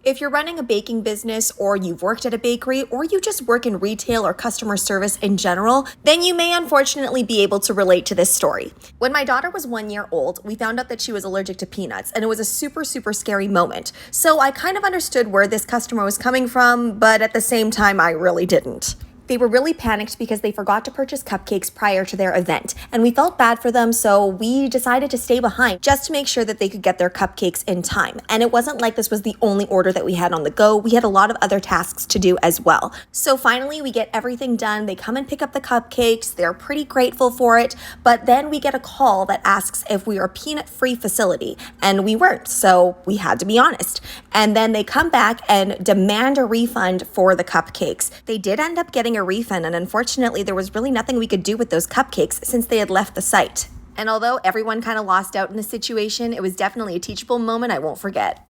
If you're running a baking business, or you've worked at a bakery, or you just work in retail or customer service in general, then you may unfortunately be able to relate to this story. When my daughter was 1 year old, we found out that she was allergic to peanuts, and it was a super scary moment. So I kind of understood where this customer was coming from, but at the same time, I really didn't. They were really panicked because they forgot to purchase cupcakes prior to their event, and we felt bad for them, so we decided to stay behind just to make sure that they could get their cupcakes in time. And it wasn't like this was the only order that we had on the go. We had a lot of other tasks to do as well. So finally, we get everything done. They come and pick up the cupcakes. They're pretty grateful for it, but then we get a call that asks if we are a peanut-free facility, and we weren't, so we had to be honest. And then they come back and demand a refund for the cupcakes. They did end up getting a refund, and unfortunately there was really nothing we could do with those cupcakes since they had left the site. And although everyone kind of lost out in this situation, it was definitely a teachable moment I won't forget.